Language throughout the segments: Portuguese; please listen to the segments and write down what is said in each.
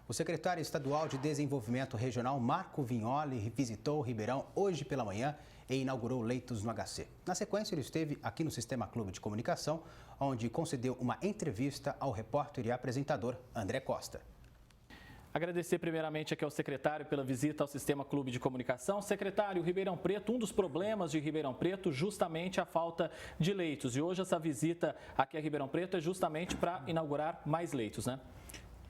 O secretário estadual de Desenvolvimento Regional, Marco Vignoli, visitou Ribeirão hoje pela manhã e inaugurou leitos no HC. Na sequência, ele esteve aqui no Sistema Clube de Comunicação, onde concedeu uma entrevista ao repórter e apresentador André Costa. Agradecer primeiramente aqui ao secretário pela visita ao Sistema Clube de Comunicação. Secretário, Ribeirão Preto, um dos problemas de Ribeirão Preto justamente a falta de leitos. E hoje essa visita aqui a Ribeirão Preto é justamente para inaugurar mais leitos, né?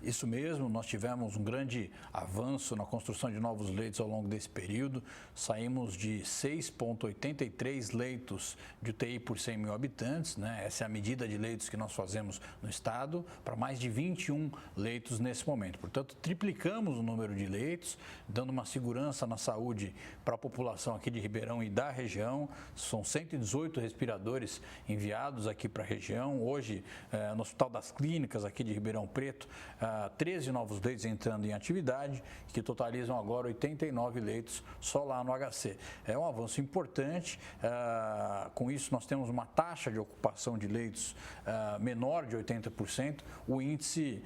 Isso mesmo, nós tivemos um grande avanço na construção de novos leitos ao longo desse período. Saímos de 6,83 leitos de UTI por 100 mil habitantes, né? Essa é a medida de leitos que nós fazemos no estado, para mais de 21 leitos nesse momento. Portanto, triplicamos o número de leitos, dando uma segurança na saúde para a população aqui de Ribeirão e da região. São 118 respiradores enviados aqui para a região. Hoje, no Hospital das Clínicas aqui de Ribeirão Preto, 13 novos leitos entrando em atividade, que totalizam agora 89 leitos só lá no HC. É um avanço importante, com isso nós temos uma taxa de ocupação de leitos menor de 80%, o índice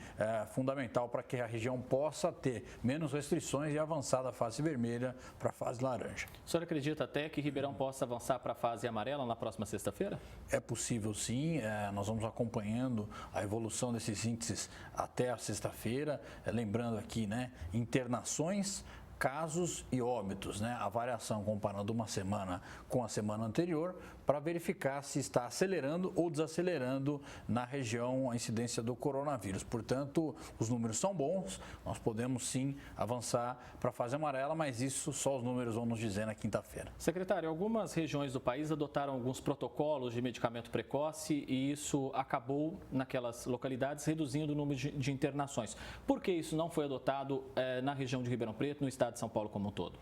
fundamental para que a região possa ter menos restrições e avançar da fase vermelha para a fase laranja. O senhor acredita até que Ribeirão possa avançar para a fase amarela na próxima sexta-feira? É possível sim, nós vamos acompanhando a evolução desses índices até a sexta-feira, lembrando aqui, né, internações, casos e óbitos, né? A variação comparando uma semana com a semana anterior para verificar se está acelerando ou desacelerando na região a incidência do coronavírus. Portanto, os números são bons, nós podemos sim avançar para a fase amarela, mas isso só os números vão nos dizer na quinta-feira. Secretário, algumas regiões do país adotaram alguns protocolos de medicamento precoce e isso acabou naquelas localidades reduzindo o número de internações. Por que isso não foi adotado na região de Ribeirão Preto, no estado de São Paulo como um todo?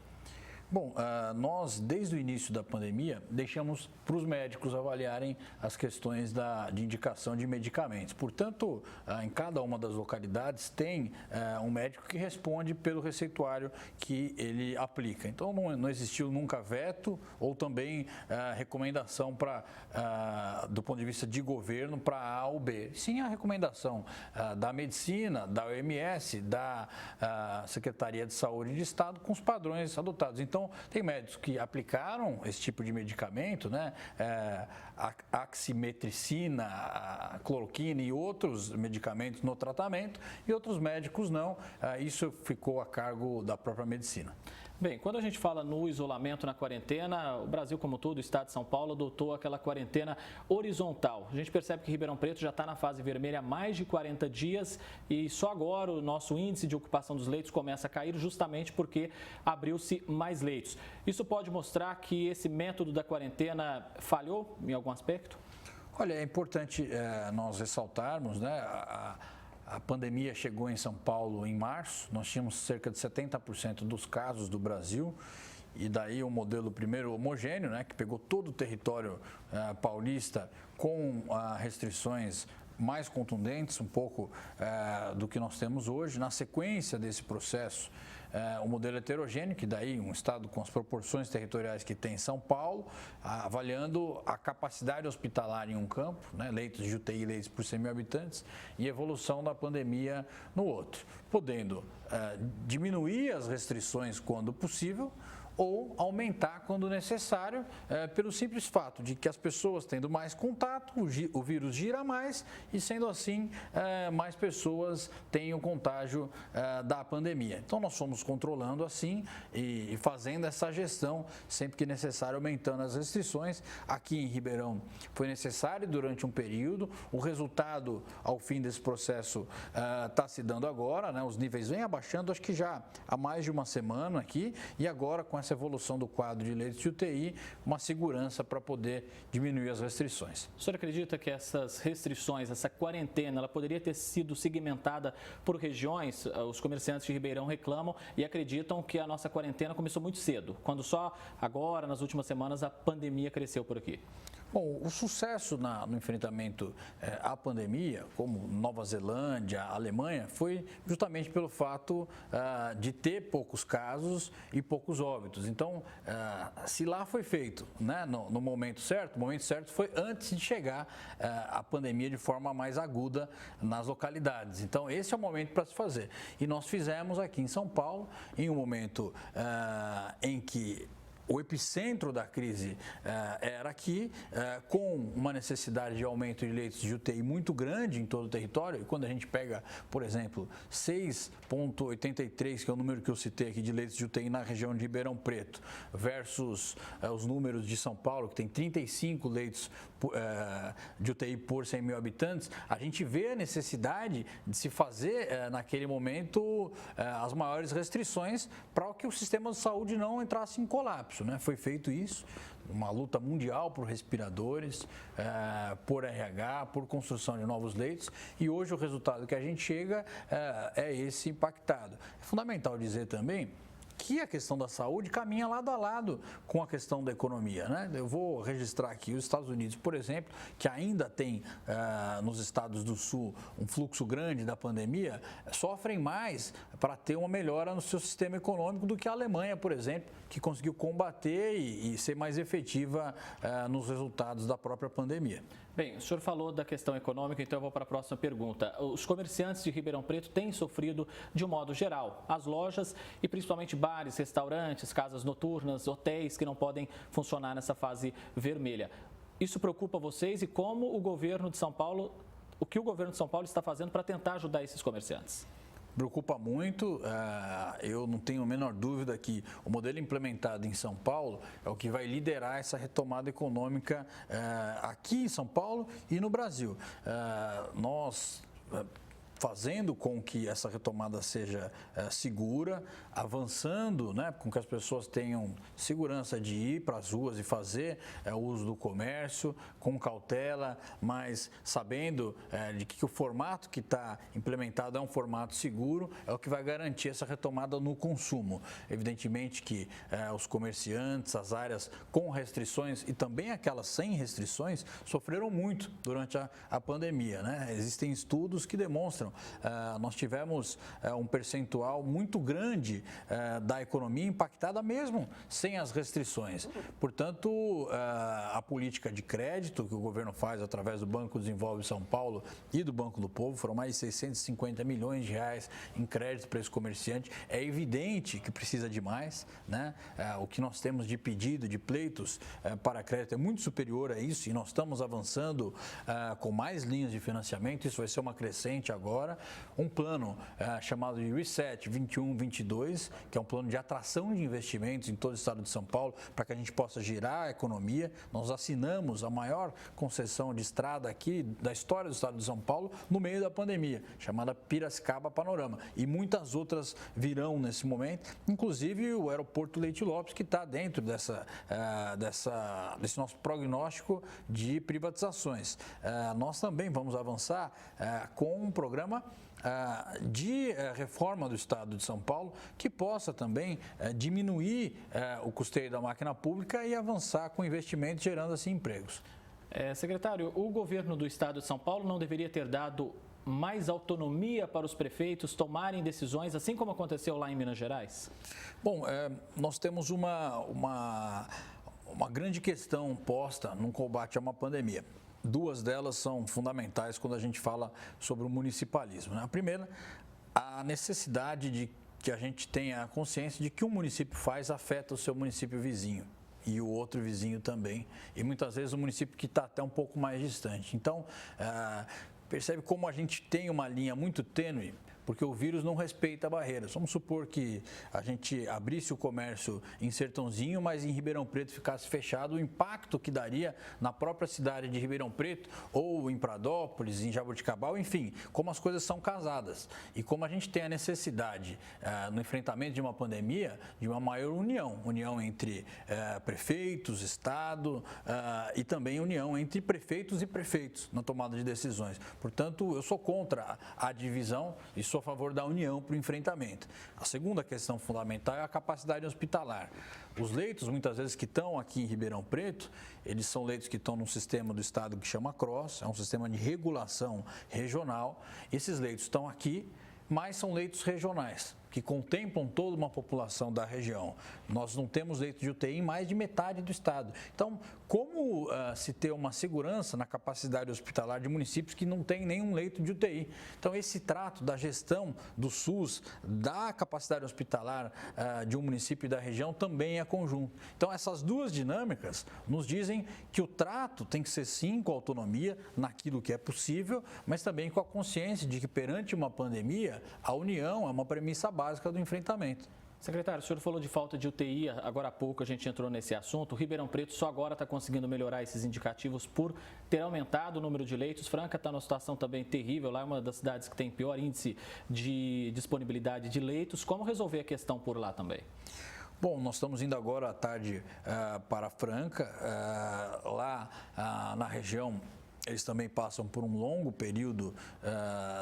Bom, nós desde o início da pandemia deixamos para os médicos avaliarem as questões de indicação de medicamentos. Portanto, em cada uma das localidades tem um médico que responde pelo receituário que ele aplica. Então não existiu nunca veto ou também recomendação do ponto de vista de governo para A ou B. Sim, a recomendação da medicina, da OMS, da Secretaria de Saúde de Estado com os padrões adotados. Então, tem médicos que aplicaram esse tipo de medicamento, né? A oximetricina, a cloroquina e outros medicamentos no tratamento, e outros médicos não. Isso ficou a cargo da própria medicina. Bem, quando a gente fala no isolamento, na quarentena, o Brasil como todo, o estado de São Paulo, adotou aquela quarentena horizontal. A gente percebe que Ribeirão Preto já está na fase vermelha há mais de 40 dias e só agora o nosso índice de ocupação dos leitos começa a cair justamente porque abriu-se mais leitos. Isso pode mostrar que esse método da quarentena falhou em algum aspecto? Olha, é importante nós ressaltarmos, né? A pandemia chegou em São Paulo em março, nós tínhamos cerca de 70% dos casos do Brasil e daí o modelo primeiro homogêneo, né, que pegou todo o território paulista com restrições mais contundentes, um pouco do que nós temos hoje. Na sequência desse processo, o modelo heterogêneo, que daí um estado com as proporções territoriais que tem São Paulo, avaliando a capacidade hospitalar em um campo, né, leitos de UTI, leitos por 100 mil habitantes, e evolução da pandemia no outro, podendo diminuir as restrições quando possível, ou aumentar quando necessário, pelo simples fato de que as pessoas tendo mais contato, o vírus gira mais e, sendo assim, mais pessoas têm o contágio da pandemia. Então, nós fomos controlando assim e fazendo essa gestão sempre que necessário, aumentando as restrições. Aqui em Ribeirão foi necessário durante um período, o resultado ao fim desse processo está se dando agora, né? Os níveis vêm abaixando, acho que já há mais de uma semana aqui, e agora com essa evolução do quadro de leitos de UTI, uma segurança para poder diminuir as restrições. O senhor acredita que essas restrições, essa quarentena, ela poderia ter sido segmentada por regiões? Os comerciantes de Ribeirão reclamam e acreditam que a nossa quarentena começou muito cedo, quando só agora, nas últimas semanas, a pandemia cresceu por aqui. Bom, o sucesso no enfrentamento à pandemia, como Nova Zelândia, Alemanha, foi justamente pelo fato de ter poucos casos e poucos óbitos. Então, se lá foi feito, né, no momento certo, o momento certo foi antes de chegar a pandemia de forma mais aguda nas localidades. Então, esse é o momento para se fazer. E nós fizemos aqui em São Paulo, em um momento em que o epicentro da crise era aqui, com uma necessidade de aumento de leitos de UTI muito grande em todo o território. E quando a gente pega, por exemplo, 6,83, que é o número que eu citei aqui de leitos de UTI na região de Ribeirão Preto, versus os números de São Paulo, que tem 35 leitos de UTI por 100 mil habitantes, a gente vê a necessidade de se fazer, naquele momento, as maiores restrições para que o sistema de saúde não entrasse em colapso. Foi feito isso, uma luta mundial por respiradores, por RH, por construção de novos leitos, e hoje o resultado que a gente chega é esse impactado. É fundamental dizer também que a questão da saúde caminha lado a lado com a questão da economia, né? Eu vou registrar aqui os Estados Unidos, por exemplo, que ainda tem nos estados do Sul um fluxo grande da pandemia, sofrem mais para ter uma melhora no seu sistema econômico do que a Alemanha, por exemplo, que conseguiu combater e ser mais efetiva nos resultados da própria pandemia. Bem, o senhor falou da questão econômica, então eu vou para a próxima pergunta. Os comerciantes de Ribeirão Preto têm sofrido de um modo geral. As lojas e principalmente bares, restaurantes, casas noturnas, hotéis que não podem funcionar nessa fase vermelha. Isso preocupa vocês e como o governo de São Paulo, o que o governo de São Paulo está fazendo para tentar ajudar esses comerciantes? Preocupa muito, eu não tenho a menor dúvida que o modelo implementado em São Paulo é o que vai liderar essa retomada econômica aqui em São Paulo e no Brasil. Nós fazendo com que essa retomada seja segura, avançando, né, com que as pessoas tenham segurança de ir para as ruas e fazer o uso do comércio com cautela, mas sabendo de que o formato que está implementado é um formato seguro, é o que vai garantir essa retomada no consumo. Evidentemente que os comerciantes, as áreas com restrições e também aquelas sem restrições sofreram muito durante a pandemia, né? Existem estudos que demonstram nós tivemos um percentual muito grande da economia impactada mesmo sem as restrições. Portanto, a política de crédito que o governo faz através do Banco Desenvolve São Paulo e do Banco do Povo, foram mais de 650 milhões de reais em crédito para esse comerciante. É evidente que precisa de mais, né? O que nós temos de pedido, de pleitos para crédito é muito superior a isso e nós estamos avançando com mais linhas de financiamento. Isso vai ser uma crescente agora. Um plano chamado de Reset 21-22, que é um plano de atração de investimentos em todo o estado de São Paulo, para que a gente possa girar a economia. Nós assinamos a maior concessão de estrada aqui da história do estado de São Paulo no meio da pandemia, chamada Piracicaba Panorama. E muitas outras virão nesse momento, inclusive o aeroporto Leite Lopes, que está dentro desse nosso prognóstico de privatizações. Nós também vamos avançar com um programa de reforma do Estado de São Paulo que possa também diminuir o custeio da máquina pública e avançar com investimentos, gerando assim empregos. Secretário, o governo do Estado de São Paulo não deveria ter dado mais autonomia para os prefeitos tomarem decisões, assim como aconteceu lá em Minas Gerais? Bom, nós temos uma grande questão posta no combate a uma pandemia. Duas delas são fundamentais quando a gente fala sobre o municipalismo, né? A primeira, a necessidade de que a gente tenha a consciência de que o município faz afeta o seu município vizinho e o outro vizinho também, e muitas vezes o município que está até um pouco mais distante. Então, percebe como a gente tem uma linha muito tênue, porque o vírus não respeita barreiras. Vamos supor que a gente abrisse o comércio em Sertãozinho, mas em Ribeirão Preto ficasse fechado, o impacto que daria na própria cidade de Ribeirão Preto, ou em Pradópolis, em Jaboticabal, enfim, como as coisas são casadas. E como a gente tem a necessidade, no enfrentamento de uma pandemia, de uma maior união entre prefeitos, Estado e também união entre prefeitos e prefeitos na tomada de decisões. Portanto, eu sou contra a divisão e sou sou a favor da união para o enfrentamento. A segunda questão fundamental é a capacidade hospitalar. Os leitos, muitas vezes, que estão aqui em Ribeirão Preto, eles são leitos que estão num sistema do estado que chama CROSS, é um sistema de regulação regional. Esses leitos estão aqui, mas são leitos regionais, que contemplam toda uma população da região. Nós não temos leito de UTI em mais de metade do estado. Então, como se ter uma segurança na capacidade hospitalar de municípios que não têm nenhum leito de UTI? Então, esse trato da gestão do SUS, da capacidade hospitalar de um município e da região também é conjunto. Então, essas duas dinâmicas nos dizem que o trato tem que ser sim com autonomia naquilo que é possível, mas também com a consciência de que perante uma pandemia, a união é uma premissa básica do enfrentamento. Secretário, o senhor falou de falta de UTI, agora há pouco a gente entrou nesse assunto. O Ribeirão Preto só agora está conseguindo melhorar esses indicativos por ter aumentado o número de leitos. Franca está numa situação também terrível, lá é uma das cidades que tem pior índice de disponibilidade de leitos. Como resolver a questão por lá também? Bom, nós estamos indo agora à tarde para Franca, lá na região. Eles também passam por um longo período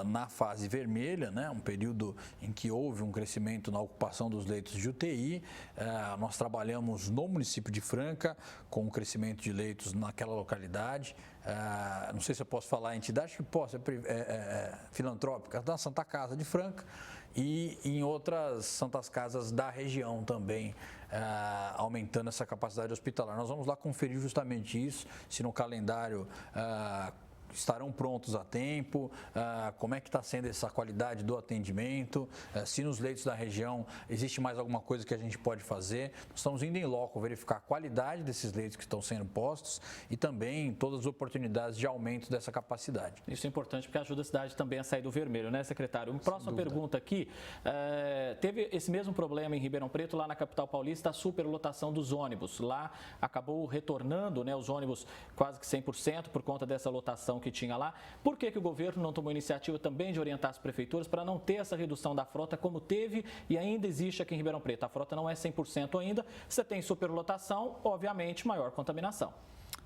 na fase vermelha, né? Um período em que houve um crescimento na ocupação dos leitos de UTI. Nós trabalhamos no município de Franca com um crescimento de leitos naquela localidade. Não sei se eu posso falar a entidade, acho que posso, filantrópica, da Santa Casa de Franca e em outras santas casas da região também, aumentando essa capacidade hospitalar. Nós vamos lá conferir justamente isso, se no calendário estarão prontos a tempo, como é que está sendo essa qualidade do atendimento, se nos leitos da região existe mais alguma coisa que a gente pode fazer. Nós estamos indo em loco verificar a qualidade desses leitos que estão sendo postos e também todas as oportunidades de aumento dessa capacidade. Isso é importante porque ajuda a cidade também a sair do vermelho, né, secretário? Uma próxima pergunta aqui, teve esse mesmo problema em Ribeirão Preto, lá na capital paulista, a superlotação dos ônibus. Lá acabou retornando, né, os ônibus quase que 100% por conta dessa lotação que tinha lá. Por que o governo não tomou iniciativa também de orientar as prefeituras para não ter essa redução da frota como teve e ainda existe aqui em Ribeirão Preto? A frota não é 100% ainda, você tem superlotação, obviamente maior contaminação.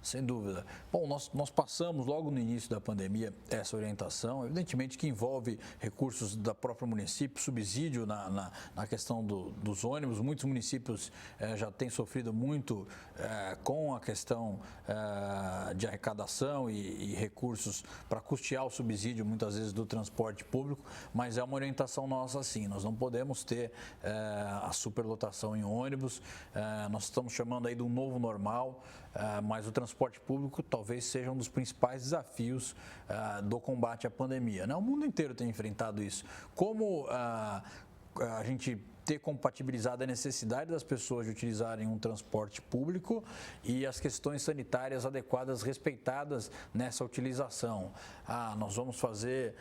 Sem dúvida. Bom, nós passamos logo no início da pandemia essa orientação, evidentemente que envolve recursos da própria município, subsídio na questão dos ônibus. Muitos municípios já têm sofrido muito com a questão de arrecadação e recursos para custear o subsídio, muitas vezes, do transporte público, mas é uma orientação nossa sim, nós não podemos ter a superlotação em ônibus, nós estamos chamando aí de um novo normal, mas o transporte público talvez seja um dos principais desafios do combate à pandemia, né? O mundo inteiro tem enfrentado isso. Como a gente ter compatibilizado a necessidade das pessoas de utilizarem um transporte público e as questões sanitárias adequadas respeitadas nessa utilização. Nós vamos fazer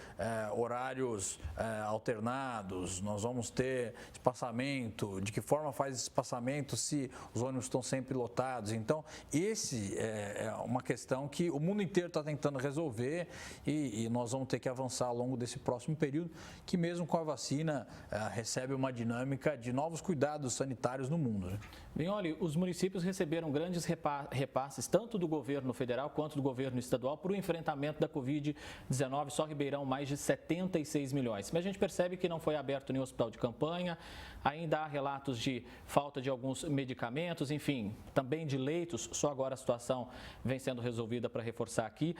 horários alternados, nós vamos ter espaçamento, de que forma faz esse espaçamento se os ônibus estão sempre lotados. Então, esse é uma questão que o mundo inteiro está tentando resolver e nós vamos ter que avançar ao longo desse próximo período, que mesmo com a vacina recebe uma dinâmica de novos cuidados sanitários no mundo, né? Vignoli, os municípios receberam grandes repasses, tanto do governo federal quanto do governo estadual, para o enfrentamento da Covid-19, só Ribeirão mais de 76 milhões. Mas a gente percebe que não foi aberto nenhum hospital de campanha, ainda há relatos de falta de alguns medicamentos, enfim, também de leitos, só agora a situação vem sendo resolvida para reforçar aqui.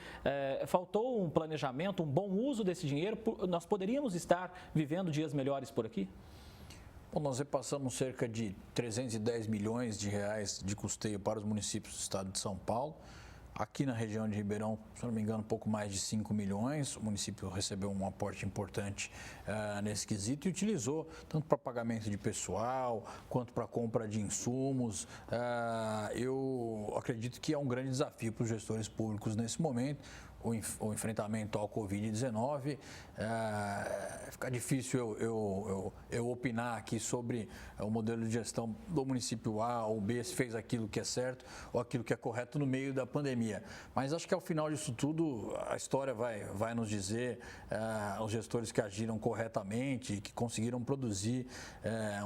Faltou um planejamento, um bom uso desse dinheiro, nós poderíamos estar vivendo dias melhores por aqui? Bom, nós repassamos cerca de 310 milhões de reais de custeio para os municípios do estado de São Paulo. Aqui na região de Ribeirão, se não me engano, um pouco mais de 5 milhões. O município recebeu um aporte importante nesse quesito e utilizou tanto para pagamento de pessoal, quanto para compra de insumos. Eu acredito que é um grande desafio para os gestores públicos nesse momento. O enfrentamento ao Covid-19, fica difícil eu opinar aqui sobre o modelo de gestão do município A ou B, se fez aquilo que é certo ou aquilo que é correto no meio da pandemia. Mas acho que ao final disso tudo, a história vai nos dizer os gestores que agiram corretamente, que conseguiram produzir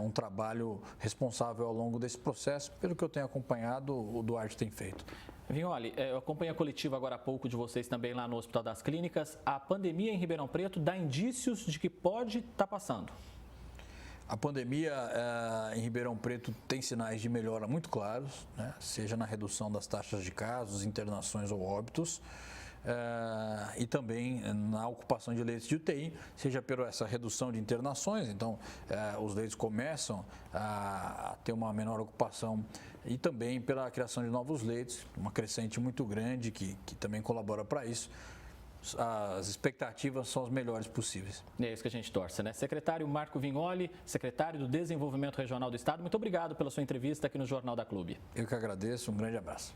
um trabalho responsável ao longo desse processo. Pelo que eu tenho acompanhado, o Duarte tem feito. Vignoli, eu acompanhei a coletiva agora há pouco de vocês também lá no Hospital das Clínicas. A pandemia em Ribeirão Preto dá indícios de que pode estar passando. A pandemia em Ribeirão Preto tem sinais de melhora muito claros, né? Seja na redução das taxas de casos, internações ou óbitos, e também na ocupação de leitos de UTI, seja por essa redução de internações, então os leitos começam a ter uma menor ocupação, e também pela criação de novos leitos, uma crescente muito grande que também colabora para isso. As expectativas são as melhores possíveis. É isso que a gente torce, né? Secretário Marco Vignoli, secretário do Desenvolvimento Regional do Estado, muito obrigado pela sua entrevista aqui no Jornal da Clube. Eu que agradeço, um grande abraço.